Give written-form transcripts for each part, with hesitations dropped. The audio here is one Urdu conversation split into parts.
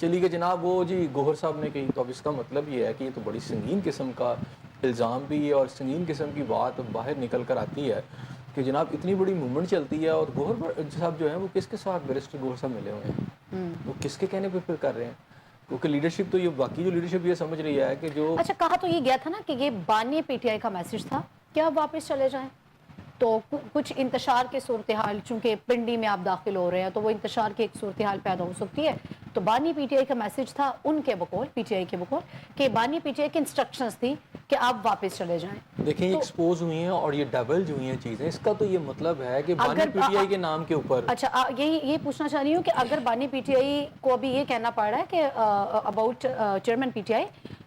چلی کہ جناب وہ جی گوہر صاحب نے کہی، تو اب اس کا مطلب یہ ہے کہ یہ تو بڑی سنگین قسم کا الزام بھی ہے اور سنگین قسم کی بات باہر نکل کر آتی ہے کہ جناب اتنی بڑی موومنٹ چلتی ہے اور گوہر صاحب جو ہیں وہ کس کے ساتھ بیرسٹر گوہر صاحب ملے ہوئے ہیں، وہ کس کے کہنے پہ پھر کر رہے ہیں؟ کیونکہ لیڈرشپ تو یہ باقی جو لیڈرشپ یہ سمجھ رہی ہے کہ جو اچھا کہا تو یہ گیا تھا نا کہ یہ بانی پی ٹی آئی کا میسج تھا کہ آپ واپس چلے جائیں، تو کچھ انتشار کے صورتحال، چونکہ پنڈی میں آپ داخل ہو رہے ہیں تو وہ انتشار کی ایک صورتحال پیدا ہو سکتی ہے، تو بانی پی ٹی آئی کا میسج تھا ان کے بقول، پی ٹی آئی کے بقول، کہ بانی پی ٹی آئی کی انسٹرکشنز تھی کہ آپ واپس چلے جائیں۔ دیکھیں یہ ایکسپوز ہوئی ہیں اور یہ ڈبلج ہوئی ہیں چیزیں، اس کا تو یہ مطلب ہے کہ بانی پی ٹی آئی کے نام کے اوپر اچھا یہی پوچھنا چاہ رہی ہوں کہ اگر بانی پی ٹی آئی کو ابھی یہ کہنا پڑ رہا ہے کہ about chairman P T I,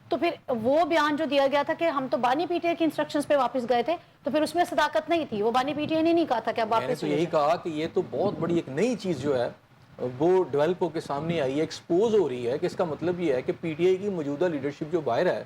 تو پھر وہ بیان جو دیا گیا تھا کہ ہم تو بانی پی ٹی آئی کی انسٹرکشنز پہ واپس گئے تھے، تو پھر اس میں صداقت نہیں تھی، وہ بانی پی ٹی آئی نے نہیں کہا تھا کہ اب میں نے واپس تو چلے یہی جائیں۔ کہا کہ یہ تو بہت بڑی ایک نئی چیز جو ہے وہ ڈیولپ ہو کے سامنے آئی ہے، ایکسپوز ہو رہی ہے کہ اس کا مطلب یہ ہے کہ پی ٹی آئی کی موجودہ لیڈرشپ جو باہر ہے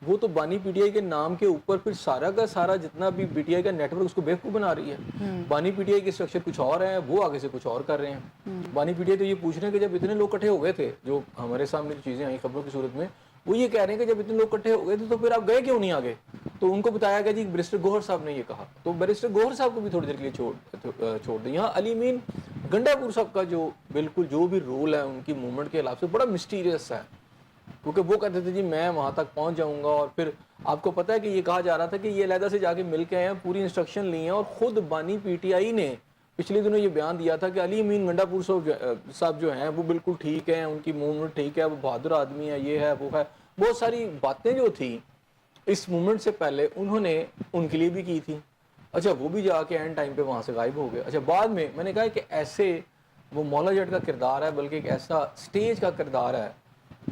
وہ تو بانی پی ٹی آئی کے نام کے اوپر پھر سارا کا سارا جتنا بھی پی ٹی آئی کا نیٹ ورک اس کو بیوقوف بنا رہی ہے۔ بانی پی ٹی آئی کے اسٹرکچر کچھ اور ہیں، وہ آگے سے کچھ اور کر رہے ہیں۔ بانی پی ٹی آئی تو یہ پوچھ رہے ہیں کہ جب اتنے لوگ اکٹھے ہو گئے تھے، جو ہمارے سامنے جو چیزیں آئیں خبروں کی صورت میں، وہ یہ کہہ رہے ہیں کہ جب اتنے لوگ اکٹھے ہو گئے تھے تو پھر آپ گئے کیوں نہیں آگے؟ تو ان کو بتایا گیا جی بیرسٹر گوہر صاحب نے یہ کہا، تو بیرسٹر گوہر صاحب کو بھی تھوڑی دیر کے لیے چھوڑ دیں۔ یہاں علی امین گنڈا پور صاحب کا جو بالکل جو بھی رول ہے ان کی موومنٹ کے علاوہ سے بڑا مسٹیریس ہے، کیونکہ وہ کہتے تھے جی میں وہاں تک پہنچ جاؤں گا، اور پھر آپ کو پتہ ہے کہ یہ کہا جا رہا تھا کہ یہ علیحدہ سے جا کے مل کے آئے ہیں، پوری انسٹرکشن لی ہیں، اور خود بانی پی ٹی آئی نے پچھلے دنوں یہ بیان دیا تھا کہ علی امین گنڈا پور صاحب جو ہیں وہ بالکل ٹھیک ہیں، ان کی موومنٹ ٹھیک ہے، وہ بہادر آدمی ہے، یہ ہے وہ ہے، بہت ساری باتیں جو تھیں اس موومنٹ سے پہلے انہوں نے ان کے لیے بھی کی تھی۔ اچھا وہ بھی جا کے اینڈ ٹائم پہ وہاں سے غائب ہو گئے۔ اچھا بعد میں نے کہا کہ ایسے وہ مولا جٹ کا کردار ہے، بلکہ ایک ایسا سٹیج کا کردار ہے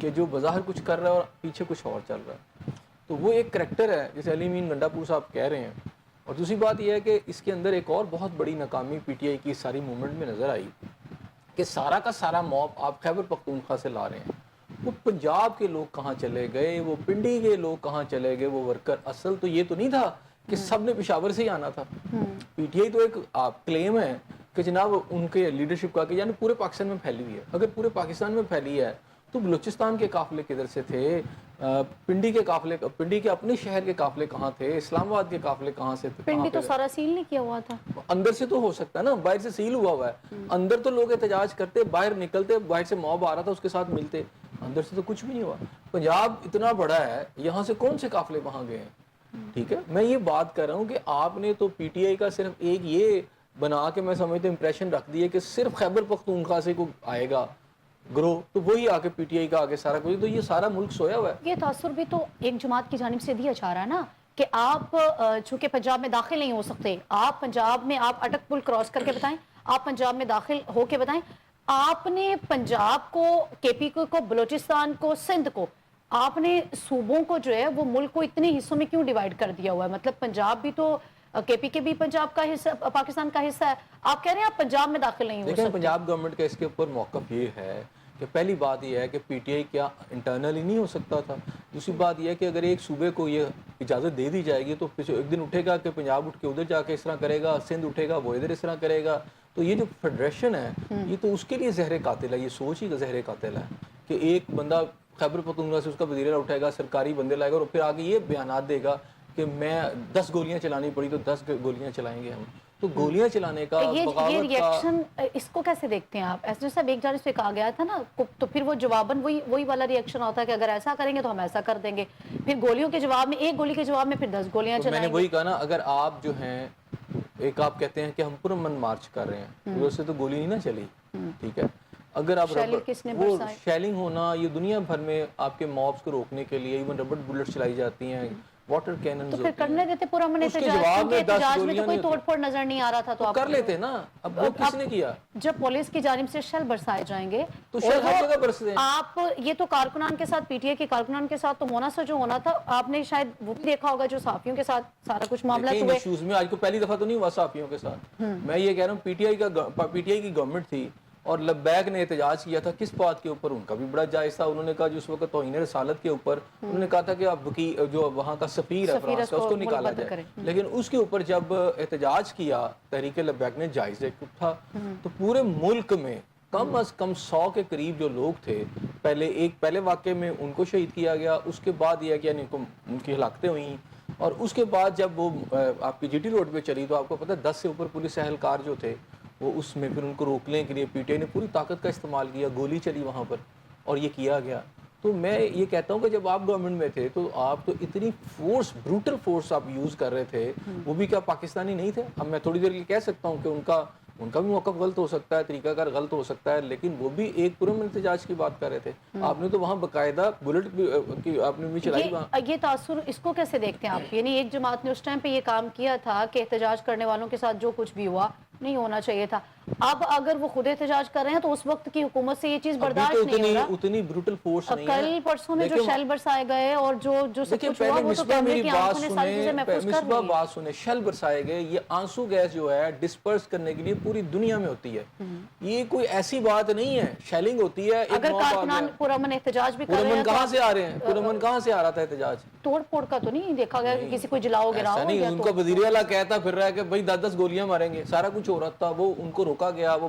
کہ جو بظاہر کچھ کر رہا ہے اور پیچھے کچھ اور چل رہا ہے، تو وہ ایک کریکٹر ہے جسے علی امین گنڈا پور صاحب کہہ رہے ہیں۔ اور دوسری بات یہ ہے کہ اس کے اندر ایک اور بہت بڑی ناکامی پی ٹی آئی کی ساری موومنٹ میں نظر آئی کہ سارا کا سارا موب آپ خیبر پختونخوا سے لا رہے ہیں، وہ پنجاب کے لوگ کہاں چلے گئے، وہ پنڈی کے لوگ کہاں چلے گئے، وہ ورکر، اصل تو یہ تو نہیں تھا کہ سب نے پشاور سے ہی آنا تھا۔ پی ٹی آئی تو ایک کلیم ہے کہ جناب ان کے لیڈرشپ کا کہ یعنی پورے پاکستان میں پھیلی ہوئی ہے، اگر پورے پاکستان میں پھیلی ہے تو بلوچستان کے قافلے کدھر سے تھے، پنڈی کے قافلے، پنڈی کے اپنے شہر کے قافلے کہاں تھے، اسلام آباد کے قافلے کہاں سے تھے؟ پنڈی تو سارا سیل نہیں کیا ہوا تھا، اندر سے تو ہو سکتا ہے نا، باہر سے سیل ہوا ہے، اندر تو لوگ احتجاج کرتے، باہر نکلتے، باہر سے موب آ رہا تھا اس کے ساتھ ملتے، اندر سے تو کچھ بھی نہیں ہوا۔ پنجاب اتنا بڑا ہے، یہاں سے کون سے قافلے وہاں گئے ہیں؟ ٹھیک ہے، میں یہ بات کر رہا ہوں کہ آپ نے تو پی ٹی آئی کا صرف ایک یہ بنا کے میں سمجھتا امپریشن رکھ دی ہے کہ صرف خیبر پختونخوا سے کوئی آئے گا گروہ تو وہی آ کے پی ٹی آئی کا آگے سارا کچھ، تو یہ سارا ملک سویا ہوا ہے۔ یہ تاثر بھی تو ایک جماعت کی جانب سے دیا جا رہا ہے نا کہ آپ چونکہ پنجاب میں داخل نہیں ہو سکتے، آپ پنجاب میں آپ اٹک پل کراس کر کے بتائیں، آپ پنجاب میں داخل ہو کے بتائیں، آپ نے پنجاب کو، کے پی کو، بلوچستان کو، سندھ کو، آپ نے صوبوں کو جو ہے وہ ملک کو اتنے حصوں میں کیوں ڈیوائیڈ کر دیا ہوا ہے؟ مطلب پنجاب بھی تو کے پی کے بھی پنجاب کا حصہ، پاکستان کا حصہ ہے، آپ کہہ رہے ہیں آپ پنجاب میں داخل نہیں ہو لیکن سکتے۔ پنجاب گورنمنٹ کا اس کے اوپر موقف یہ ہے کہ پہلی بات یہ ہے کہ پی ٹی آئی کیا انٹرنلی نہیں ہو سکتا تھا، دوسری بات یہ ہے کہ اگر ایک صوبے کو یہ اجازت دے دی جائے گی تو ایک دن اٹھے گا کہ پنجاب اٹھ کے ادھر جا کے اس طرح کرے گا، سندھ اٹھے گا وہ ادھر اس طرح کرے گا، تو یہ جو فیڈریشن ہے یہ تو اس کے لیے زہر قاتل ہے، یہ سوچ ہی زہر قاتل ہے کہ ایک بندہ خیبر پختونخوا سے اس کا وزیر اٹھائے گا، سرکاری بندے لائے گا اور پھر آگے یہ بیانات دے گا کہ میں 10 گولیاں چلانی پڑی تو 10 گولیاں چلائیں گے ہم، تو گولیاں چلانے کا، یہ بغاوت کا، ریئیکشن اس کو کیسے دیکھتے ہیں آپ؟ ایس ڈی صاحب ایک جانب سے کہا گیا تھا نا، تو پھر وہ جواباً وہی والا ریئیکشن ہوتا ہے کہ اگر ایسا کریں گے تو ہم ایسا کر دیں گے، پھر گولیوں کے جواب میں، ایک گولی کے جواب میں پھر 10 گولیاں تو میں نے چلائیں گے۔ وہی کہا نا، اگر آپ جو ہیں ایک آپ کہتے ہیں کہ ہم پرامن مارچ کر رہے ہیں، تو اس سے تو گولی نہیں نہ چلی، ٹھیک ہے، اگر آپ شیلنگ کس نے وہ برسائی؟ شیلنگ ہونا، یہ دنیا بھر میں آپ کے موبس کو روکنے کے لیے ایون ربڑ بلٹ چلائی جاتی ہیں، واٹر کیننز تو پھر ہوتی کرنے ہیں، دیتے پرامن اس کے احتجاج، جواب کیونکہ میں 10 احتجاج میں تو گولیاں کوئی نہیں توڑ ہوتی، پھوڑ نظر نہیں آ رہا تھا، تو کر لیتے نا، اب وہ کس نے کیا؟ جب پولیس کی جانب سے شیل برسائے جائیں گے تو شیل ہر جگہ برستے ہیں۔ آپ یہ تو کارکنان کے ساتھ، پی ٹی آئی کے کارکنان کے ساتھ تو ہونا سا جو ہونا تھا، آپ نے شاید وہ بھی دیکھا ہوگا جو صحافیوں کے ساتھ سارا کچھ معاملات دیکھیں ہوئے۔ ایشوز میں آج کو پہلی دفعہ تو نہیں ہوا صحافیوں کے ساتھ، میں یہ کہہ رہا ہوں پی ٹی آئی کی گورنمنٹ تھی اور لبیک نے احتجاج کیا تھا، کس بات کے اوپر؟ ان کا بھی بڑا جائز تھا، انہوں نے کہا جو اس وقت توہین رسالت کے اوپر انہوں نے کہا تھا کہ آپ جو وہاں کا سفیر ہے فرانس کا اس کو نکالا جائے، لیکن اس کے اوپر جب احتجاج کیا تحریک لبیک نے، جائز ایک تھا، تو پورے ملک میں کم از کم 100 کے قریب جو لوگ تھے، پہلے واقعے میں ان کو شہید کیا گیا، اس کے بعد یہ کہ یعنی ان کی ہلاکتیں ہوئیں، اور اس کے بعد جب وہ آپ کی جی ٹی روڈ پہ چلی تو آپ کو پتہ ہے 10 سے اوپر پولیس اہلکار جو تھے وہ اس میں پھر ان کو روکنے کے لیے پی ٹی آئی نے پوری طاقت کا استعمال کیا، گولی چلی وہاں پر اور یہ کیا گیا۔ تو میں یہ کہتا ہوں کہ جب آپ گورنمنٹ میں تھے تو آپ تو اتنی فورس، بروٹل فورس آپ یوز کر رہے تھے، وہ بھی کیا پاکستانی نہیں تھے؟ اب میں تھوڑی دیر کے لیے کہہ سکتا ہوں کہ ان کا بھی موقف غلط ہو سکتا ہے، طریقہ کار غلط ہو سکتا ہے، لیکن وہ بھی ایک پرامن احتجاج کی بات کر رہے تھے۔ آپ نے تو وہاں باقاعدہ بلٹ کی آپ نے بھی چلائی وہاں۔ یہ تاثر اس کو کیسے دیکھتے ہیں آپ؟ یعنی ایک جماعت نے اس ٹائم پہ یہ کام کیا تھا کہ احتجاج کرنے والوں کے ساتھ جو کچھ بھی ہوا نہیں ہونا چاہیے تھا، اب اگر وہ خود احتجاج کر رہے ہیں تو اس وقت کی حکومت سے یہ چیز برداشت نہیں ہو رہا۔ اتنی بروٹل فورس نہیں ہے۔ کل پرسوں میں جو شیل برسائے گئے اور جو سب کچھ ہوا وہ تو کیمرے کی آنکھوں نے ساری چیزیں محفوظ کر مصباح بات سنیں، شیل برسائے گئے، یہ آنسو گیس جو ہے ڈسپرس کرنے کے لیے پوری دنیا میں ہوتی ہے، یہ کوئی ایسی بات نہیں ہے، شیلنگ ہوتی ہے۔ اگر کارکنان پرامن احتجاج بھی کر رہے ہیں، پرامن کہاں سے آ رہے ہیں؟ پرامن کہاں سے آ رہا تھا احتجاج؟ توڑ پھوڑ کا تو نہیں دیکھا گیا کہ کسی کو جلاؤ گراؤ ایسا نہیں، ان کا وزیر اعلیٰ کہتا پھر رہا ہے کہ بھائی 10 گولیاں ماریں گے، سارا کچھ ہو رہا تھا، وہ ان کو روکا گیا، وہ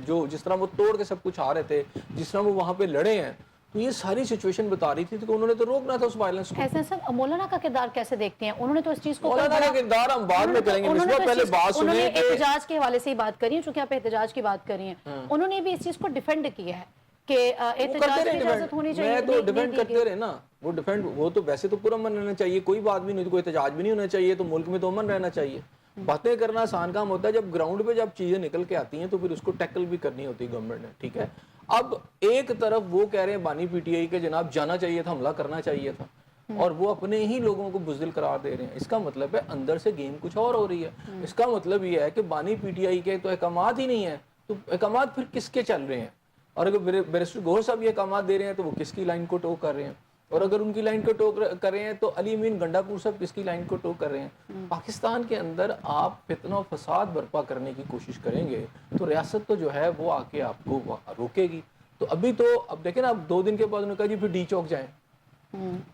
جو جس طرح وہ توڑ کے سب کچھ آ رہے تھے، جس طرح وہ وہاں پہ لڑے ہیں، تو یہ ساری سچویشن بتا رہی تھی کہ انہوں نے تو روکنا تھا اس وائلنس کو۔ حسین صاحب، مولانا کا کردار کیسے دیکھتے ہیں؟ انہوں نے تو اس چیز کو مولانا کا کردار ہم بعد میں کریں گے، مصباح پہلے بات سنیں کہ احتجاج کے حوالے سے ہی بات کری ہے، چونکہ آپ احتجاج کی بات کری ہیں، انہوں نے بھی اس چیز کو ڈیفینڈ کیا ہے کہ احتجاج کی اجازت ہونی چاہیے۔ میں تو ڈیفینڈ کرتے رہے نا، وہ تو ویسے تو پرامن رہنا چاہیے، کوئی بات بھی نہیں، کوئی احتجاج بھی نہیں ہونا چاہیے، تو ملک میں تو امن رہنا چاہیے۔ باتیں کرنا آسان کام ہوتا ہے، جب گراؤنڈ پہ جب چیزیں نکل کے آتی ہیں تو پھر اس کو ٹیکل بھی کرنی ہوتی ہے گورنمنٹ نے، ٹھیک ہے۔ اب ایک طرف وہ کہہ رہے ہیں بانی پی ٹی آئی کے جناب جانا چاہیے تھا، حملہ کرنا چاہیے تھا، اور وہ اپنے ہی لوگوں کو بزدل قرار دے رہے ہیں، اس کا مطلب ہے اندر سے گیم کچھ اور ہو رہی ہے۔ اس کا مطلب یہ ہے کہ بانی پی ٹی آئی کے تو احکامات ہی نہیں ہیں، تو احکامات پھر کس کے چل رہے ہیں؟ اور اگر بیرسٹر گوہر صاحب یہ احکامات دے رہے ہیں تو وہ کس کی لائن کو ٹو کر رہے ہیں؟ اور اگر ان کی لائن کو ٹو کر رہے ہیں تو علی امین گنڈا پور صاحب کس کی لائن کو ٹو کر رہے ہیں؟ پاکستان کے اندر آپ فتنہ و فساد برپا کرنے کی کوشش کریں گے تو ریاست تو جو ہے وہ آ کے آپ کو روکے گی۔ تو ابھی تو اب دیکھیں نا، اب 2 دن کے بعد انہوں نے کہا جی پھر ڈی چوک جائیں،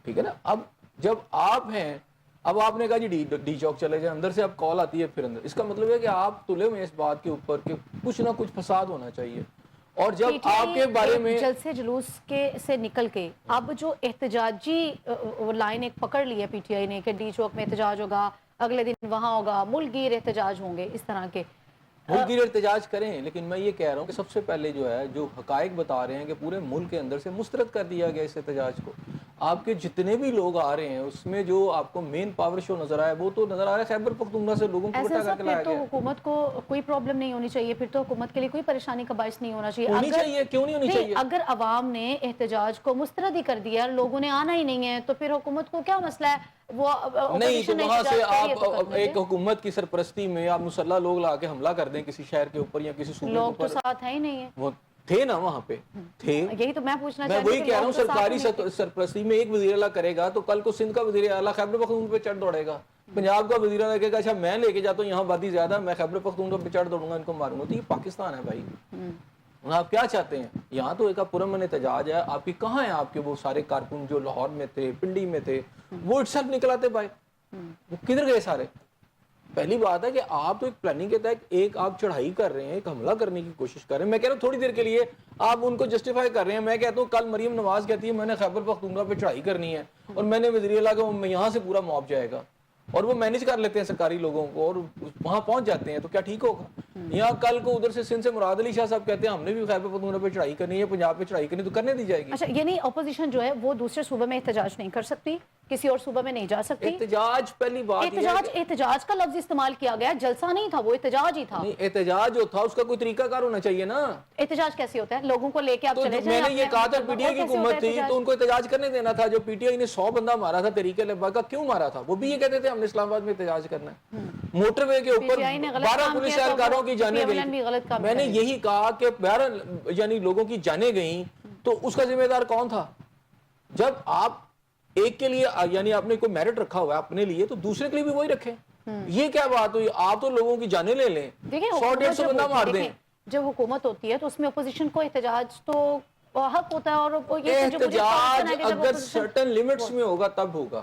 ٹھیک ہے نا۔ اب جب آپ ہیں، اب آپ نے کہا جی ڈی چوک چلے جائیں، اندر سے اب کال آتی ہے پھر اندر، اس کا مطلب ہے کہ آپ تلے ہوئے اس بات کے اوپر کہ کچھ نہ کچھ فساد ہونا چاہیے۔ اور جب آپ کے بارے میں جلسے جلوس سے نکل کے اب جو احتجاجی لائن ایک پکڑ لی ہے پی ٹی آئی نے کہ ڈی چوک میں احتجاج ہوگا، اگلے دن وہاں ہوگا، ملک گیر احتجاج ہوں گے، اس طرح کے ملک گیر احتجاج کریں، لیکن میں یہ کہہ رہا ہوں کہ سب سے پہلے جو ہے جو حقائق بتا رہے ہیں کہ پورے ملک کے اندر سے مسترد کر دیا گیا اس احتجاج کو۔ آپ کے جتنے بھی لوگ آ رہے ہیں اس میں جو آپ کو مین پاور شو نظر آیا وہ تو نظر آ رہا ہے خیبر پختونخوا سے لوگوں کو اکٹھا کر کے لایا گیا۔ گیا۔ تو حکومت کو کوئی پرابلم نہیں ہونی چاہیے، پھر تو حکومت کے لیے کوئی پریشانی کا باعث نہیں ہونا چاہیے۔ ہونی چاہیے، کیوں نہیں ہونی چاہیے؟ اگر عوام نے احتجاج کو مسترد ہی کر دیا، لوگوں نے آنا ہی نہیں ہے، تو پھر حکومت کو کیا مسئلہ ہے؟ وہ نہیں تو وہاں سے آپ ایک حکومت کی سرپرستی میں آپ مسلح لوگ لا کے حملہ کر دیں کسی شہر کے اوپر یا کسی صوبے کے اوپر، لوگ تو ساتھ ہیں ہی نہیں ہیں، وہ تھے نا وہاں پہ تھے۔ یہی تو میں پوچھنا میں وہی کہہ رہا ہوں، سرکاری سرپرستی میں ایک وزیر اعلیٰ کرے گا تو کل کو سندھ کا وزیر اعلیٰ خیبر پختونخوا پہ چڑھ دوڑے گا، پنجاب کا وزیر اعلیٰ کہے گا اچھا میں لے کے جاتا ہوں یہاں آبادی زیادہ، میں خیبر پختونخوا پہ چڑھ دوڑوں گا، ان کو ماروں گا۔ تو یہ پاکستان ہے بھائی، آپ کیا چاہتے ہیں؟ یہاں تو ایک پرامن احتجاج ہے، آپ کی کہاں ہیں آپ کے وہ سارے کارکن جو لاہور میں تھے، پنڈی میں تھے، وہ اٹس ایلف نکل آتے بھائی، وہ کدھر گئے سارے؟ پہلی بات ہے کہ آپ تو ایک پلاننگ کے تحت ایک آپ چڑھائی کر رہے ہیں، ایک حملہ کرنے کی کوشش کر رہے ہیں۔ میں کہہ رہا ہوں تھوڑی دیر کے لیے آپ ان کو جسٹیفائی کر رہے ہیں، میں کہتا ہوں کل مریم نواز کہتی ہے میں نے خیبر پختونخوا پہ چڑھائی کرنی ہے اور میں نے وزیر اعلیٰ کو یہاں سے پورا موب جائے گا، اور وہ مینیج کر لیتے ہیں سرکاری لوگوں کو اور وہاں پہنچ جاتے ہیں، تو کیا ٹھیک ہوگا؟ یہاں کل کو ادھر سے سندھ سے مراد علی شاہ صاحب کہتے ہیں ہم نے بھی خیبر پختونخوا پہ چڑھائی کرنی ہے، پنجاب پہ چڑھائی کرنی، تو کرنے دی جائے گی۔ اچھا، یعنی اپوزیشن جو ہے وہ دوسرے صوبے میں احتجاج نہیں کر سکتی، کسی اور صوبہ میں نہیں جا سکتی؟ احتجاج پہلی بات احتجاج کا لفظ استعمال کیا گیا، جلسہ نہیں تھا، وہ احتجاج ہی تھا۔ احتجاج جو تھا اس کا کوئی طریقہ کار ہونا چاہیے نا۔ احتجاج کیسے ہوتا ہے؟ لوگوں کو لے کے آپ چلے جائیں۔ میں نے یہ کہا تھا پی ٹی آئی کی حکومت تھی تو ان کو احتجاج کرنے دینا تھا۔ جو پی ٹی آئی نے 100 بندہ مارا تھا تحریک لبیک کا، کیوں مارا تھا؟ وہ بھی یہ کہتے تھے ہم نے اسلام آباد میں احتجاج کرنا ہے۔ موٹر وے کے اوپر 12 پولیس اہلکاروں کی جانیں گئیں، میں نے یہی کہا کہ 12 یعنی لوگوں کی جانیں گئیں تو اس کا ذمہ دار کون تھا؟ جب آپ ایک کے لیے یعنی آپ نے کوئی میرٹ رکھا ہوا ہے اپنے لیے تو دوسرے کے لیے بھی وہی رکھیں۔ یہ کیا بات ہوئی؟ آپ تو لوگوں کی جانیں لے لیں، 100-150 بندہ مار دیں۔ جب حکومت ہوتی ہے تو اس میں اپوزیشن کو احتجاج تو حق ہوتا ہے، اور احتجاج اگر سرٹن لیمٹس میں ہوگا تب ہوگا۔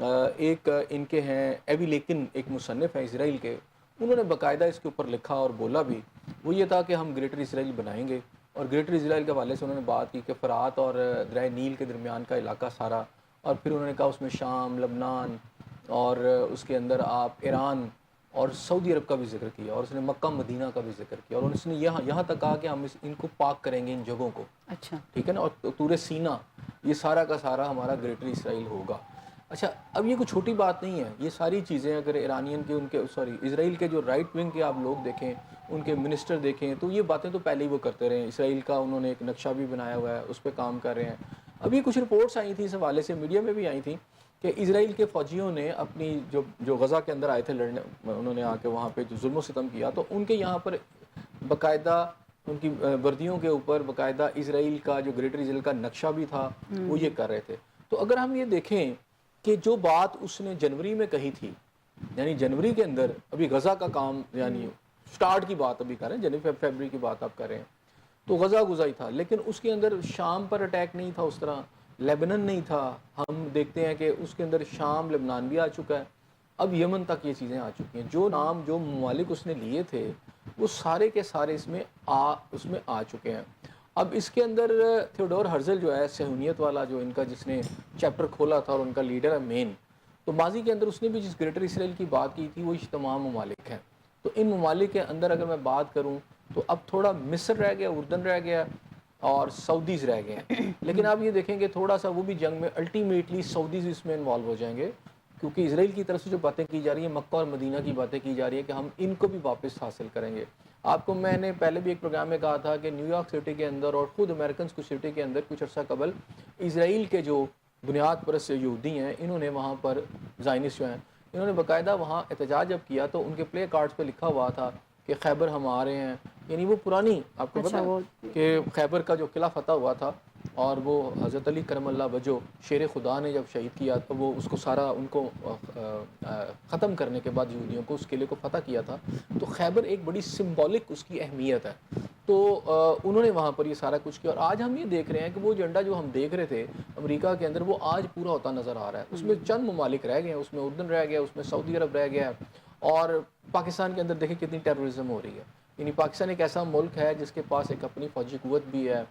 ایک ان کے ہیں ایوی لیکن ایک مصنف ہیں اسرائیل کے، انہوں نے باقاعدہ اس کے اوپر لکھا اور بولا بھی، وہ یہ تھا کہ ہم گریٹر اسرائیل بنائیں گے، اور گریٹر اسرائیل کے حوالے سے انہوں نے بات کی کہ فرات اور دریائے نیل کے درمیان کا علاقہ سارا، اور پھر انہوں نے کہا اس میں شام، لبنان اور اس کے اندر آپ ایران اور سعودی عرب کا بھی ذکر کیا، اور اس نے مکہ مدینہ کا بھی ذکر کیا، اور اس نے یہاں تک کہا کہ ہم ان کو پاک کریں گے ان جگہوں کو، اچھا ٹھیک ہے نا، اور طور سینا یہ سارا کا سارا ہمارا گریٹر اسرائیل ہوگا۔ اچھا، اب یہ کوئی چھوٹی بات نہیں ہے، یہ ساری چیزیں اگر ایرانین کے اسرائیل کے جو رائٹ ونگ کے آپ لوگ دیکھیں، ان کے منسٹر دیکھیں، تو یہ باتیں تو پہلے ہی وہ کرتے رہے ہیں، اسرائیل کا انہوں نے ایک نقشہ بھی بنایا ہوا ہے، اس پہ کام کر رہے ہیں۔ ابھی کچھ رپورٹس آئی تھیں اس حوالے سے، میڈیا میں بھی آئی تھیں کہ اسرائیل کے فوجیوں نے اپنی جو غزہ کے اندر آئے تھے لڑنے، انہوں نے آ کے وہاں پہ جو ظلم و ستم کیا، تو ان کے یہاں پر باقاعدہ ان کی وردیوں کے اوپر باقاعدہ اسرائیل کا جو گریٹر اسرائیل کا نقشہ بھی تھا، وہ یہ کر رہے تھے۔ تو اگر ہم یہ دیکھیں کہ جو بات اس نے جنوری میں کہی تھی، یعنی جنوری کے اندر ابھی غزہ کا کام، یعنی سٹارٹ کی بات ابھی کر رہے ہیں، جنوری فیبری کی بات آپ کر رہے ہیں، تو غزہ ہی تھا، لیکن اس کے اندر شام پر اٹیک نہیں تھا، اس طرح لیبنن نہیں تھا، ہم دیکھتے ہیں کہ اس کے اندر شام لبنان بھی آ چکا ہے، اب یمن تک یہ چیزیں آ چکی ہیں، جو نام جو ممالک اس نے لیے تھے وہ سارے کے سارے اس میں آ چکے ہیں۔ اب اس کے اندر تھیوڈور ہرزل جو ہے صہیونیت والا، جو ان کا جس نے چیپٹر کھولا تھا اور ان کا لیڈر ہے مین، تو ماضی کے اندر اس نے بھی جس گریٹر اسرائیل کی بات کی تھی وہ تمام ممالک ہیں۔ تو ان ممالک کے اندر اگر میں بات کروں تو اب تھوڑا مصر رہ گیا، اردن رہ گیا اور سعودیز رہ گئے ہیں، لیکن آپ یہ دیکھیں کہ تھوڑا سا وہ بھی جنگ میں الٹیمیٹلی سعودیز اس میں انوالو ہو جائیں گے، کیونکہ اسرائیل کی طرف سے جو باتیں کی جا رہی ہیں، مکہ اور مدینہ کی باتیں کی جا رہی ہیں کہ ہم ان کو بھی واپس حاصل کریں گے۔ آپ کو میں نے پہلے بھی ایک پروگرام میں کہا تھا کہ نیو یارک سٹی کے اندر اور خود امریکنز کو سٹی کے اندر کچھ عرصہ قبل اسرائیل کے جو بنیاد پرست یہودی ہیں، انہوں نے وہاں پر زائنسٹ جو ہیں، انہوں نے باقاعدہ وہاں احتجاج جب کیا تو ان کے پلے کارڈز پہ لکھا ہوا تھا کہ خیبر ہم آ رہے ہیں، یعنی وہ پرانی، آپ کو پتا ہے کہ خیبر کا جو قلعہ فتح ہوا تھا، اور وہ حضرت علی کرم اللہ وجہ شیر خدا نے جب شہید کیا تو وہ اس کو سارا ان کو ختم کرنے کے بعد یہودیوں کو اس قلعے کو فتح کیا تھا، تو خیبر ایک بڑی سمبولک اس کی اہمیت ہے، تو انہوں نے وہاں پر یہ سارا کچھ کیا، اور آج ہم یہ دیکھ رہے ہیں کہ وہ ایجنڈا جو ہم دیکھ رہے تھے امریکہ کے اندر، وہ آج پورا ہوتا نظر آ رہا ہے۔ اس میں چند ممالک رہ گئے ہیں، اس میں اردن رہ گیا، اس میں سعودی عرب رہ گیا، اور پاکستان کے اندر دیکھیں کتنی ٹیررزم ہو رہی ہے، یعنی پاکستان ایک ایسا ملک ہے جس کے پاس ایک اپنی فوجی قوت بھی ہے،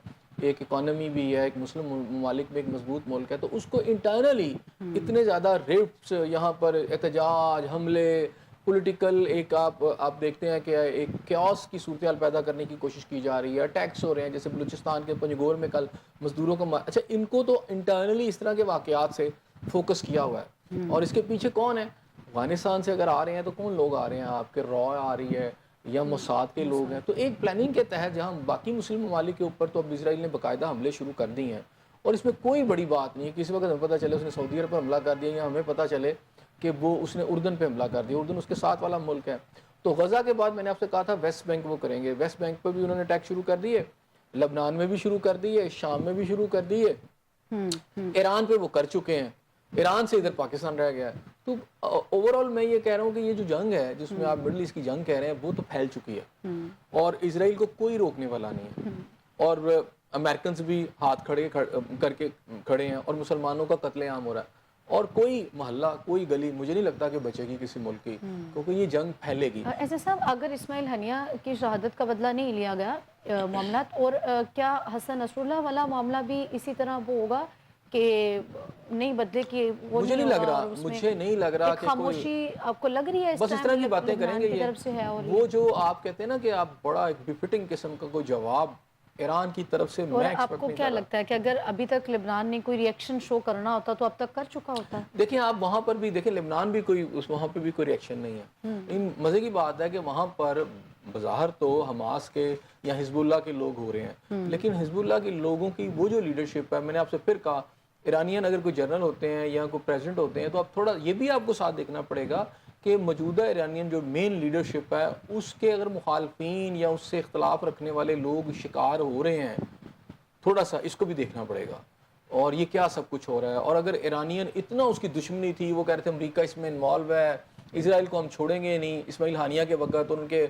ایک اکانومی بھی ہے، ایک مسلم ممالک میں ایک مضبوط ملک ہے، تو اس کو انٹرنلی اتنے زیادہ ریپس، یہاں پر احتجاج، حملے، پولیٹیکل ایک آپ دیکھتے ہیں کہ ایک کیوس کی صورتحال پیدا کرنے کی کوشش کی جا رہی ہے، اٹیکس ہو رہے ہیں، جیسے بلوچستان کے پنجگور میں کل مزدوروں کو اچھا، ان کو تو انٹرنلی اس طرح کے واقعات سے فوکس کیا ہوا ہے، اور اس کے پیچھے کون ہے؟ افغانستان سے اگر آ رہے ہیں تو کون لوگ آ رہے ہیں؟ آپ کے را آ رہی ہے یا موساد کے لوگ ہیں، تو ایک پلاننگ کے تحت جہاں باقی مسلم ممالک کے اوپر تو اب اسرائیل نے باقاعدہ حملے شروع کر دی ہیں، اور اس میں کوئی بڑی بات نہیں ہے، کسی وقت ہمیں پتہ چلے اس نے سعودی عرب پر حملہ کر دیا، یا ہمیں پتہ چلے کہ وہ اس نے اردن پہ حملہ کر دیا، اردن اس کے ساتھ والا ملک ہے۔ تو غزہ کے بعد میں نے آپ سے کہا تھا ویسٹ بینک وہ کریں گے، ویسٹ بینک پہ بھی انہوں نے اٹیک شروع کر دیے، لبنان میں بھی شروع کر دیے، شام میں بھی شروع کر دیے، ایران پہ وہ کر چکے ہیں، ایران سے ادھر پاکستان رہ گیا ہے۔ تو اوورآل میں یہ کہہ رہا ہوں کہ یہ جو جنگ ہے جس میں آپ مڈل ایسٹ کی جنگ کہہ رہے ہیں، وہ تو پھیل چکی ہے، اور اسرائیل کو کوئی روکنے والا نہیں ہے، اور امریکنز بھی ہاتھ کھڑے کر کے کھڑے ہیں، اور مسلمانوں کا قتل عام ہو رہا ہے، اور کوئی محلہ، کوئی گلی مجھے نہیں لگتا کہ بچے گی کسی ملک کی، کیونکہ یہ جنگ پھیلے گی۔ ایسے صاحب، اگر اسماعیل ہنیہ کی شہادت کا بدلہ نہیں لیا گیا معاملات، اور کیا حسن نصر اللہ والا معاملہ بھی اسی طرح وہ ہوگا کہ نہیں بدلے کی وہ مجھے نہیں نہیں لگ ہوگا، رہا، اور اس میں مجھے نہیں لگ رہا ایک کہ کوئی خاموشی آپ کو لگ رہی ہے بس اس طرح کی باتیں کریں گے؟ کی یہ طرف سے ہے، اور وہ جو آپ کہتے ہیں نا کہ آپ بڑا ایک بفٹنگ قسم کا کوئی جواب ایران کی طرف سے اور میں آپ ایکسپیکٹ کو نہیں کیا کر رہا۔ لگتا ہے کہ اگر ابھی تک لبنان نے کوئی ری ایکشن شو کرنا ہوتا تو اب تک کر چکا ہوتا؟ دیکھیں آپ وہاں پر بھی دیکھیں، لبنان بھی کوئی وہاں پہ بھی کوئی ری ایکشن نہیں ہے۔ ان مزے کی بات ہے کہ وہاں پر بظاہر تو حماس کے یا حزب اللہ کے لوگ ہو رہے ہیں، لیکن حزب اللہ کے لوگوں کی وہ جو لیڈرشپ ہے، میں نے آپ سے پھر کہا، ایرانین اگر کوئی جنرل ہوتے ہیں یا کوئی پریزیڈنٹ ہوتے ہیں تو اب تھوڑا یہ بھی آپ کو ساتھ دیکھنا پڑے گا کہ موجودہ ایرانین جو مین لیڈرشپ ہے، اس کے اگر مخالفین یا اس سے اختلاف رکھنے والے لوگ شکار ہو رہے ہیں، تھوڑا سا اس کو بھی دیکھنا پڑے گا، اور یہ کیا سب کچھ ہو رہا ہے۔ اور اگر ایرانین اتنا اس کی دشمنی تھی، وہ کہہ رہے تھے امریکہ اس میں انوالو ہے، اسرائیل کو ہم چھوڑیں گے نہیں، اسماعیل ہانیہ کے وقت اور ان کے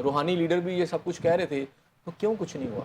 روحانی لیڈر بھی یہ سب کچھ کہہ رہے تھے، تو کیوں کچھ نہیں ہوا؟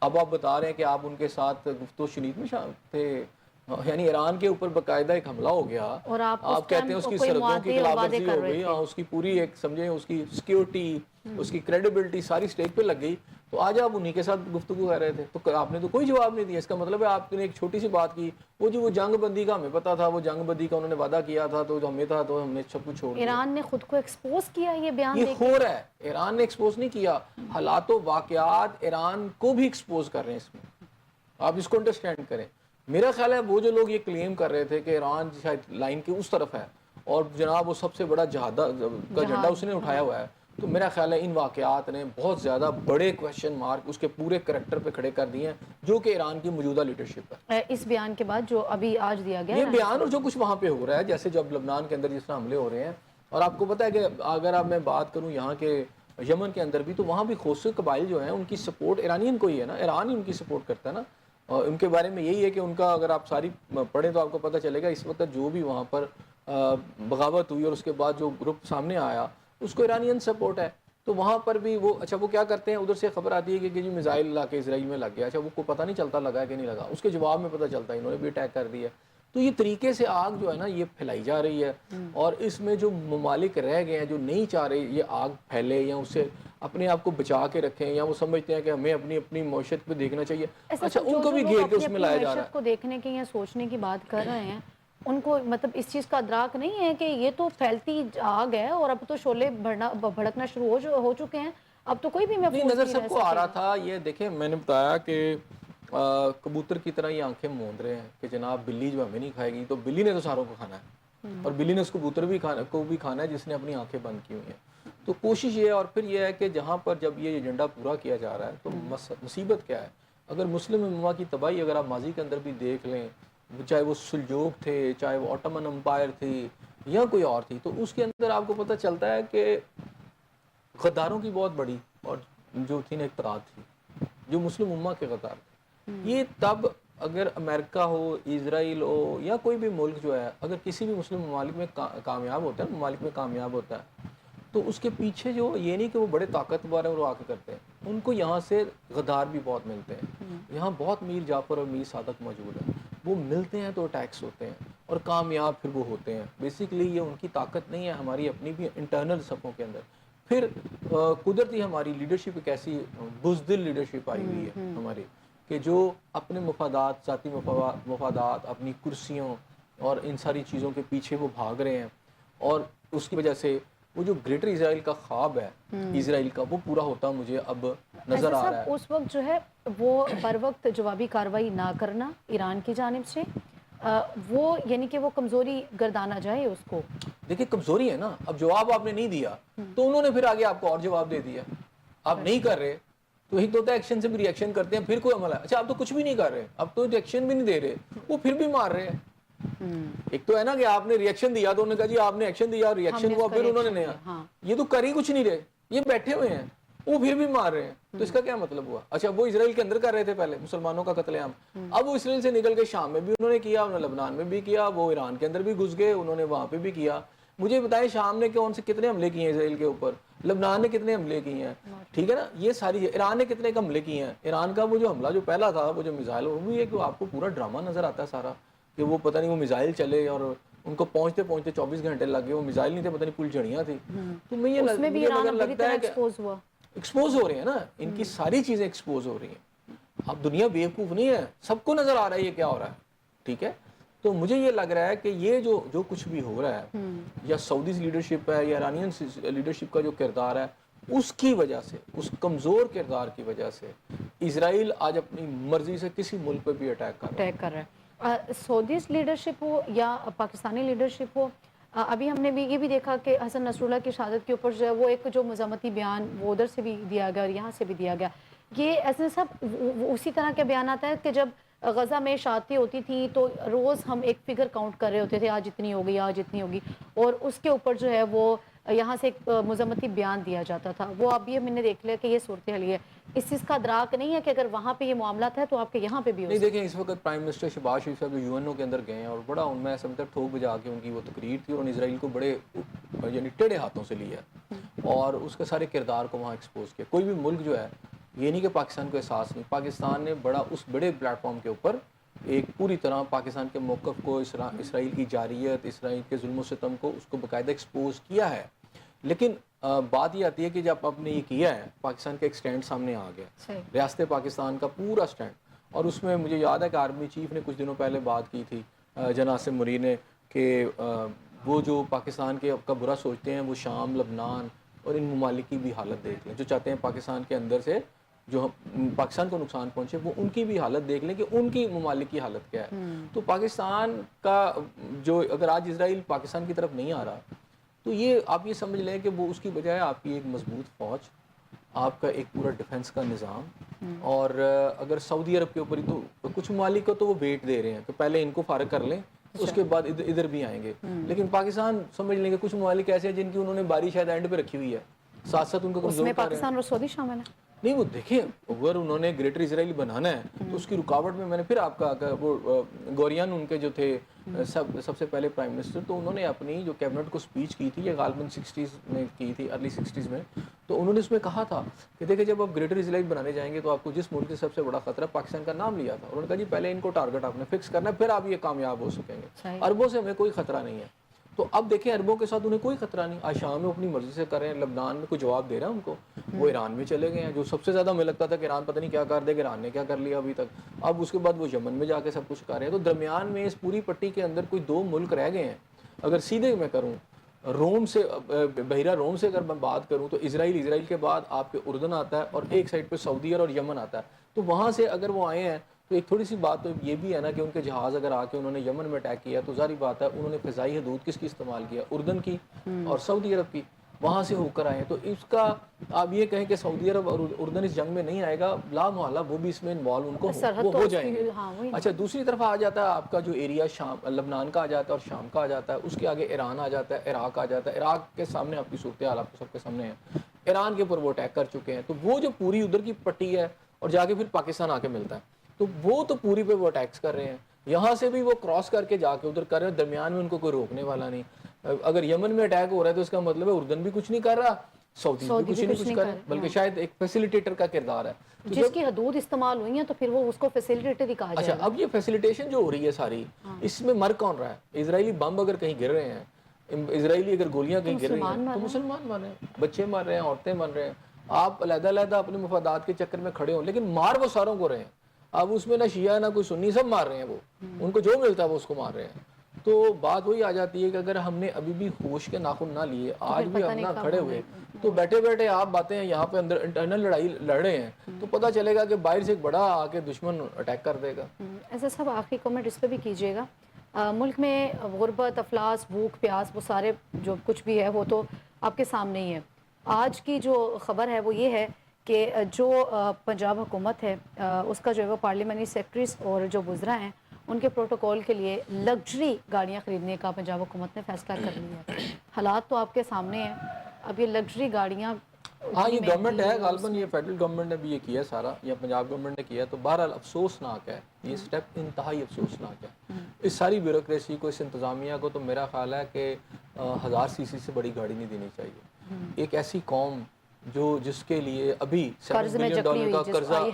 اب آپ بتا رہے ہیں کہ آپ ان کے ساتھ گفت و شنید میں تھے، یعنی ایران کے اوپر باقاعدہ ایک حملہ ہو گیا اور آپ کہتے ہیں اس کی سرحدوں کی خلاف ورزی ہو گئی, اس کی پوری ایک سمجھیں اس کی سیکیورٹی, اس کی کریڈیبلٹی ساری اسٹیک پہ لگ گئی, تو آج آپ انہی کے ساتھ گفتگو کر رہے تھے, تو آپ نے تو کوئی جواب نہیں دیا. اس کا مطلب ہے آپ نے ایک چھوٹی سی بات کی, وہ جنگ بندی کا ہمیں پتا تھا, وہ جنگ بندی کا انہوں نے وعدہ کیا تھا, تو جو ہمیں تھا تو ہم نے سب کچھ چھوڑ دیا. ایران نے خود کو ایکسپوز کیا یہ بیان یہ دے کے. ہو رہا ہے, ایران نے ایکسپوز نہیں کیا, حالات و واقعات ایران کو بھی ایکسپوز کر رہے ہیں اس میں, آپ اس کو انڈرسٹینڈ کریں. میرا خیال ہے وہ جو لوگ یہ کلیم کر رہے تھے کہ ایران شاید لائن کے اس طرف ہے اور جناب وہ سب سے بڑا جہاد کا جھنڈا اس نے اٹھایا ہوا ہے, تو میرا خیال ہے ان واقعات نے بہت زیادہ بڑے کویشچن مارک اس کے پورے کریکٹر پہ کھڑے کر دیے ہیں جو کہ ایران کی موجودہ لیڈرشپ ہے. اس بیان کے بعد جو ابھی آج دیا گیا یہ بیان اور جو کچھ وہاں پہ ہو رہا ہے, جیسے جب لبنان کے اندر جس طرح حملے ہو رہے ہیں, اور آپ کو پتہ ہے کہ اگر آپ میں بات کروں یہاں کے یمن کے اندر بھی, تو وہاں بھی خوص قبائل جو ہیں ان کی سپورٹ ایرانین کو ہی ہے نا, ایران ہی ان کی سپورٹ کرتا ہے نا. اور ان کے بارے میں یہی ہے کہ ان کا اگر آپ ساری پڑھیں تو آپ کو پتہ چلے گا اس وقت جو بھی وہاں پر بغاوت ہوئی اور اس کے بعد جو گروپ سامنے آیا اس کو ایرانین سپورٹ ہے. تو وہاں پر بھی وہ اچھا وہ کیا کرتے ہیں, ادھر سے خبر آتی ہے کہ جو میزائل لا کے اسرائیل میں لگ گیا, اچھا وہ کو پتہ نہیں چلتا لگا ہے کہ نہیں لگا, اس کے جواب میں پتہ چلتا ہے انہوں نے بھی اٹیک کر دیا. تو یہ طریقے سے آگ جو ہے نا یہ پھیلائی جا رہی ہے, اور اس میں جو ممالک رہ گئے ہیں جو نہیں چاہ رہے یہ آگ پھیلے یا اس سے اپنے آپ کو بچا کے رکھیں, یا وہ سمجھتے ہیں کہ ہمیں اپنی اپنی معیشت پہ دیکھنا چاہیے, اچھا ان کو بھی گھیر کے اس میں لایا جا رہا ہے. کو دیکھنے کی یا سوچنے کی بات کر رہے ہیں, ان کو مطلب اس چیز کا ادراک نہیں ہے کہ یہ تو پھیلتی آگ ہے اور اب تو شعلے بھڑکنا شروع ہو چکے ہیں, اب تو کوئی بھی محفوظ نہیں نظر رہ سب کو آ رہا سکے گا. تھا. یہ دیکھیں میں نے بتایا کہ کبوتر کی طرح یہ آنکھیں موند رہے ہیں کہ جناب بلی جو ہمیں نہیں کھائے گی, تو بلی نے تو ساروں کو کھانا ہے, اور بلی نے اس کبوتر کو بھی کھانا ہے جس نے اپنی آنکھیں بند کی ہوئی ہیں. تو کوشش یہ ہے, اور پھر یہ ہے کہ جہاں پر جب یہ ایجنڈا پورا کیا جا رہا ہے تو مصیبت کیا ہے, اگر مسلم امہ کی تباہی اگر آپ ماضی کے اندر بھی دیکھ لیں, چاہے وہ سلجوق تھے, چاہے وہ آٹومن امپائر تھی یا کوئی اور تھی, تو اس کے اندر آپ کو پتہ چلتا ہے کہ غداروں کی بہت بڑی اور جو تھی نا ایک تعداد تھی جو مسلم امہ کے غدار تھے. یہ تب اگر امریکہ ہو, اسرائیل ہو یا کوئی بھی ملک جو ہے اگر کسی بھی مسلم ممالک میں کامیاب ہوتا ہے, ممالک میں کامیاب ہوتا ہے, تو اس کے پیچھے جو یہ نہیں کہ وہ بڑے طاقتور ہیں اور وہ آ کے کرتے ہیں, ان کو یہاں سے غدار بھی بہت ملتے ہیں. یہاں بہت میر جعفر اور میر صادق موجود ہیں, وہ ملتے ہیں تو اٹیکس ہوتے ہیں اور کامیاب پھر وہ ہوتے ہیں. بیسیکلی یہ ان کی طاقت نہیں ہے, ہماری اپنی بھی انٹرنل صفوں کے اندر. پھر قدرتی ہماری لیڈرشپ ایک ایسی بزدل لیڈرشپ آئی ہوئی ہے ہماری, کہ جو اپنے مفادات, ذاتی مفادات, اپنی کرسیوں اور ان ساری چیزوں کے پیچھے وہ بھاگ رہے ہیں, اور اس کی وجہ سے وہ جو گریٹر اسرائیل کا خواب ہے اسرائیل کا وہ پورا ہوتا مجھے اب نظر آ رہا ہے. اس وقت جو ہے وہ بر وقت جوابی کارروائی نہ کرنا ایران کی جانب سے, وہ یعنی کہ وہ کمزوری گردانا جائے اس کو. دیکھیں کمزوری ہے نا, اب جواب آپ نے نہیں دیا تو انہوں نے پھر آگے آپ کو اور جواب دے دیا. آپ نہیں کر رہے تو ایک تو ہوتا ہے ایکشن سے بھی ریئیکشن کرتے ہیں, پھر کوئی عمل ہے, اچھا آپ تو کچھ بھی نہیں کر رہے, اب تو ریئیکشن بھی نہیں دے رہے, وہ پھر بھی مار رہے ہیں. ایک تو ہے نا کہ آپ نے ریئیکشن دیا تو انہوں نے کہا جی آپ نے ایکشن دیا, ریئیکشن ہوا, پھر انہوں نے نیا, یہ تو کر ہی کچھ نہیں رہے, یہ بیٹھے ہوئے ہیں, وہ پھر بھی مار رہے ہیں. تو اس کا کیا مطلب ہوا؟ اچھا وہ اسرائیل کے اندر کر رہے تھے پہلے مسلمانوں کا قتل عام, اب وہ اسرائیل سے نکل کے شام میں بھی انہوں نے کیا, انہوں نے لبنان میں بھی کیا, وہ ایران کے اندر بھی گھس گئے, انہوں نے وہاں پہ بھی کیا. مجھے بتائیں شام نے کون سے کتنے حملے کیے ہیں اسرائیل کے اوپر, لبنان نے کتنے حملے کیے ہیں, ٹھیک ہے نا, یہ ساری ایران نے کتنے حملے کیے ہیں. ایران کا وہ جو حملہ جو پہلا تھا وہ جو میزائل, وہ بھی ہے کہ آپ کو پورا ڈرامہ نظر آتا ہے سارا, کہ وہ پتہ نہیں وہ میزائل چلے اور ان کو پہنچتے 24 گھنٹے لگ گئے, وہ میزائل نہیں تھے, پتہ نہیں پلجھڑیاں تھی. تو مجھے لگتا ہے کہ ایکسپوز ہو رہے ہیں نا, ان کی ساری چیزیں ایکسپوز ہو رہی ہیں. اب دنیا بیوقوف نہیں ہے, سب کو نظر آ رہا ہے یہ کیا ہو رہا ہے, ٹھیک ہے. تو مجھے یہ لگ رہا ہے کہ یہ جو کچھ بھی ہو رہا ہے, یا سعودیز لیڈرشپ ہے یا ایرانین لیڈرشپ کا جو کردار ہے, اس کی وجہ سے, اس کمزور کردار کی وجہ سے اسرائیل آج اپنی مرضی سے کسی ملک پہ بھی اٹیک کر رہا ہے. سعودیز لیڈرشپ ہو یا پاکستانی لیڈرشپ ہو, ابھی ہم نے بھی یہ بھی دیکھا کہ حسن نصر اللہ کی شہادت کے اوپر جو ہے وہ ایک جو مذمتی بیان وہ ادھر سے بھی دیا گیا اور یہاں سے بھی دیا گیا. یہ ایسے سب اسی طرح کے بیانات ہیں کہ جب غزہ میں شہادتیں ہوتی تھی تو روز ہم ایک فگر کاؤنٹ کر رہے ہوتے تھے, آج اتنی ہوگی, آج اتنی ہوگی, اور اس کے اوپر جو ہے وہ یہاں سے ایک مذمتی بیان دیا جاتا تھا. وہ اب یہ میں نے دیکھ لیا کہ یہ صورتحال ہے, اس چیز کا ادراک نہیں ہے کہ اگر وہاں پہ یہ معاملات ہے تو آپ کے یہاں پہ بھی ہو. نہیں دیکھیں اس وقت پرائم منسٹر شہباز شریف صاحب جو یو این او کے اندر گئے ہیں, اور بڑا ان میں سمجھتا ٹھوک بجا کے ان کی وہ تقریر تھی, اور اسرائیل کو بڑے یعنی ٹیڑھے ہاتھوں سے لیا اور اس کے سارے کردار کو وہاں ایکسپوز کیا. کوئی بھی ملک جو ہے, یہ نہیں کہ پاکستان کو احساس نہیں, پاکستان نے بڑا اس بڑے پلیٹ فارم کے اوپر ایک پوری طرح پاکستان کے موقف کو، اسرائیل کی جارحیت، اسرائیل کے ظلم و ستم کو، اس کو باقاعدہ ایکسپوز کیا ہے. لیکن بات یہ آتی ہے کہ جب آپ نے یہ کیا ہے، پاکستان کا ایک سٹینڈ سامنے آ گیا، ریاست پاکستان کا پورا سٹینڈ. اور اس میں مجھے یاد ہے کہ آرمی چیف نے کچھ دنوں پہلے بات کی تھی جناب عاصم مری نے، کہ وہ جو پاکستان کے کا برا سوچتے ہیں وہ شام، لبنان اور ان ممالک کی بھی حالت دیکھ لیں، جو چاہتے ہیں پاکستان کے اندر سے جو پاکستان کو نقصان پہنچے، وہ ان کی بھی حالت دیکھ لیں کہ ان کی ممالک کی حالت کیا ہے. تو پاکستان کا جو اگر آج اسرائیل پاکستان کی طرف نہیں آ رہا، تو یہ آپ یہ سمجھ لیں کہ وہ اس کی بجائے آپ کی ایک مضبوط فوج، آپ کا ایک پورا ڈیفنس کا نظام، اور اگر سعودی عرب کے اوپر ہی تو کچھ ممالک کو تو وہ ویٹ دے رہے ہیں کہ پہلے ان کو فارغ کر لیں، اس کے بعد ادھر بھی آئیں گے. لیکن پاکستان سمجھ لیں کہ کچھ ممالک ایسے ہیں جن کی انہوں نے باری شاید اینڈ پہ رکھی ہوئی ہے، ساتھ ساتھ ان کو اس کمزور میں کر رہے ہیں. پاکستان اور سعودی شامل ہیں. نہیں وہ دیکھیں، اگر انہوں نے گریٹر اسرائیل بنانا ہے تو اس کی رکاوٹ میں نے پھر آپ کا وہ گوریان ان کے جو تھے سب سے پہلے پرائم منسٹر، تو انہوں نے اپنی جو کیبنٹ کو سپیچ کی تھی، یہ غالباً 60s میں کی تھی، ارلی 60s میں، تو انہوں نے اس میں کہا تھا کہ دیکھیں جب آپ گریٹر اسرائیل بنانے جائیں گے تو آپ کو جس ملک سے سب سے بڑا خطرہ پاکستان کا نام لیا تھا، انہوں نے کہا جی پہلے ان کو ٹارگٹ آپ نے فکس کرنا ہے، پھر آپ یہ کامیاب ہو سکیں گے. عربوں سے ہمیں کوئی خطرہ نہیں ہے. تو اب دیکھیں عربوں کے ساتھ انہیں کوئی خطرہ نہیں، آج شام میں اپنی مرضی سے کر رہے ہیں، لبنان میں کوئی جواب دے رہا ہے ان کو، وہ ایران میں چلے گئے ہیں، جو سب سے زیادہ ہمیں لگتا تھا کہ ایران پتہ نہیں کیا کر دے گا، ایران نے کیا کر لیا ابھی تک، اب اس کے بعد وہ یمن میں جا کے سب کچھ کر رہے ہیں. تو درمیان میں اس پوری پٹی کے اندر کوئی 2 ملک رہ گئے ہیں. اگر سیدھے میں کروں روم سے، بحیرہ روم سے اگر میں بات کروں تو اسرائیل کے بعد آپ کے اردن آتا ہے، اور ایک سائڈ پہ سعودی اور یمن آتا ہے. تو وہاں سے اگر وہ آئے ہیں تو ایک تھوڑی سی بات تو یہ بھی ہے نا کہ ان کے جہاز اگر آ کے انہوں نے یمن میں اٹیک کیا تو ظاہری بات ہے انہوں نے فضائی حدود کس کی استعمال کیا، اردن کی اور سعودی عرب کی، وہاں سے ہو کر آئے ہیں. تو اس کا آپ یہ کہیں کہ سعودی عرب اور اردن اس جنگ میں نہیں آئے گا، لا محالہ وہ بھی اس میں انوالو ان کو وہ ہو جائیں گے. اچھا دوسری طرف آ جاتا ہے آپ کا جو ایریا شام، لبنان کا آ جاتا ہے اور شام کا آ جاتا ہے، اس کے آگے ایران آ جاتا ہے، عراق آ جاتا ہے. عراق کے سامنے آپ کی صورتحال آپ سب کے سامنے ہے، ایران کے اوپر وہ اٹیک کر چکے ہیں. تو وہ جو پوری ادھر کی پٹی ہے اور جا کے پھر پاکستان آ کے ملتا ہے، تو وہ تو پوری پہ وہ اٹیکس کر رہے ہیں. یہاں سے بھی وہ کراس کر کے جا کے ادھر کر رہے ہیں، درمیان میں ان کو کوئی روکنے والا نہیں. اگر یمن میں اٹیک ہو رہا ہے تو اس کا مطلب ہے اردن بھی کچھ نہیں کر رہا، سعودی بھی کچھ نہیں کر رہا، بلکہ شاید ایک فیسیلیٹیٹر کا کردار ہے. جس کی حدود استعمال ہوئی ہیں تو پھر وہ اس کو فیسیلیٹیٹر ہی کہا جائے گا. اچھا اب یہ فیسیلیٹیشن جو ہو رہی ہے ساری، اس میں مر کون رہا ہے؟ اسرائیلی بم اگر کہیں گر رہے ہیں، اسرائیلی اگر گولیاں کہیں گر رہی ہیں تو مسلمان مر رہے ہیں، بچے مر رہے ہیں، عورتیں مر رہے ہیں. آپ علیحدہ علیحدہ اپنے مفادات کے چکر میں کھڑے ہوں لیکن مار وہ ساروں کو رہے ہیں. اب اس میں نہ شیعہ نہ کوئی سنی، سب مار رہے ہیں، وہ ان کو جو ملتا ہے وہ اس کو مار رہے ہیں. تو بات وہی آ جاتی ہے کہ اگر ہم نے ابھی بھی ہوش کے ناخن نہ لیے، آج بھی ہم نہ کھڑے ہوئے، تو بیٹھے بیٹھے آپ باتیں یہاں پہ اندر انٹرنل لڑائی لڑ رہے ہیں تو پتہ چلے گا کہ باہر سے ایک بڑا آ کے دشمن اٹیک کر دے گا. ایسا صاحب آخری کمنٹ اس پہ بھی کیجیے گا. ملک میں غربت، افلاس، بھوک پیاس، وہ سارے جو کچھ بھی ہے وہ تو آپ کے سامنے ہی ہے. آج کی جو خبر ہے وہ یہ ہے کہ جو پنجاب حکومت ہے اس کا جو ہے وہ پارلیمنٹری سیکرٹریز اور جو وزراء ہیں ان کے پروٹوکول کے لیے لگژری گاڑیاں خریدنے کا پنجاب حکومت نے فیصلہ کر لیا ہے. حالات تو آپ کے سامنے ہیں. اب یہ لگژری گاڑیاں، ہاں یہ گورنمنٹ ہے، غالباً یہ فیڈرل گورنمنٹ نے بھی یہ کیا ہے سارا، یا پنجاب گورنمنٹ نے کیا ہے. تو بہرحال افسوسناک ہے یہ سٹیپ، انتہائی افسوسناک ہے. اس ساری بیوروکریسی کو، اس انتظامیہ کو تو میرا خیال ہے کہ 1000 cc سے بڑی گاڑی نہیں دینی چاہیے. ایک ایسی قوم جس کے لیے ابھی $7 بلین کا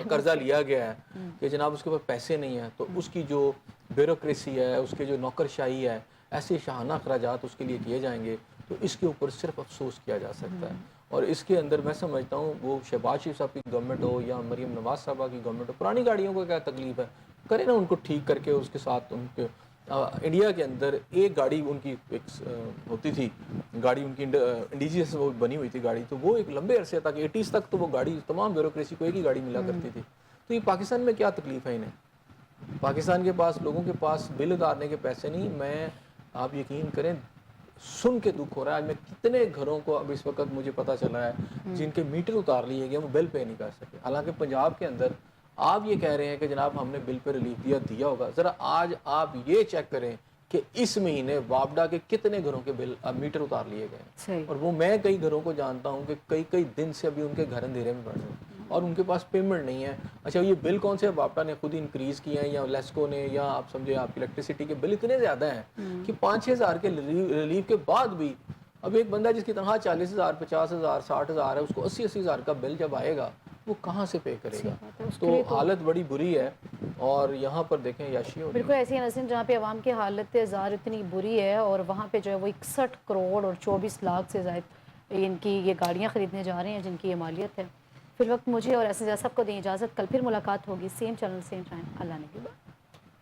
قرضہ لیا گیا ہے کہ جناب اس کے پاس پیسے نہیں ہیں، تو اس کی جو بیوروکریسی ہے، اس کے جو نوکرشاہی ہے، ایسے شاہانہ اخراجات اس کے لیے کیے جائیں گے تو اس کے اوپر صرف افسوس کیا جا سکتا ہے. اور اس کے اندر میں سمجھتا ہوں وہ شہباز شریف صاحب کی گورنمنٹ ہو یا مریم نواز صاحبہ کی گورنمنٹ ہو، پرانی گاڑیوں کو کیا تکلیف ہے، کریں نا ان کو ٹھیک کر کے. اس کے ساتھ ان کے انڈیا کے اندر ایک گاڑی ان کی ایک ہوتی تھی، گاڑی ان کی انڈیجیس وہ بنی ہوئی تھی گاڑی، تو وہ ایک لمبے عرصے تک 80s تک تو وہ گاڑی تمام بیوروکریسی کو ایک ہی گاڑی ملا کرتی تھی. تو یہ پاکستان میں کیا تکلیف ہے انہیں؟ پاکستان کے پاس، لوگوں کے پاس بل اتارنے کے پیسے نہیں. میں آپ یقین کریں سن کے دکھ ہو رہا ہے. آج میں کتنے گھروں کو اب اس وقت مجھے پتا چلا ہے جن کے میٹر اتار لیے گئے، وہ بل پے نہیں کر سکے. حالانکہ پنجاب کے اندر آپ یہ کہہ رہے ہیں کہ جناب ہم نے بل پہ ریلیف دیا ہوگا. ذرا آج آپ یہ چیک کریں کہ اس مہینے وابڈا کے کتنے گھروں کے بل میٹر اتار لیے گئے. اور وہ میں کئی گھروں کو جانتا ہوں کہ کئی دن سے ابھی ان کے گھر اندھیرے میں پڑ رہے ہیں اور ان کے پاس پیمنٹ نہیں ہے. اچھا یہ بل کون سے وابڈا نے خود انکریز کیے ہیں یا لیسکو نے، یا آپ سمجھے آپ کی الیکٹریسٹی کے بل اتنے زیادہ ہیں کہ 5-6 ہزار کے ریلیف کے بعد بھی اب ایک بندہ جس کی تنخواہ 40,000 50,000 60,000 ہے، اس کو 80,000 کا بل جب آئے گا وہ کہاں سے پے کرے گا؟ تو حالت بڑی بری ہے. اور یہاں پر دیکھیں یاشی ہو رہی بالکل ایسی ہے نسیم جہاں پہ عوام کی حالت زار اتنی بری ہے اور وہاں پہ جو ہے وہ 61 کروڑ اور 24 لاکھ سے زائد ان کی یہ گاڑیاں خریدنے جا رہے ہیں جن کی یہ مالیت ہے. فی الوقت مجھے اور ایسے صاحب کو دیں اجازت. کل پھر ملاقات ہوگی سیم چینل سیم ٹائم. اللہ نے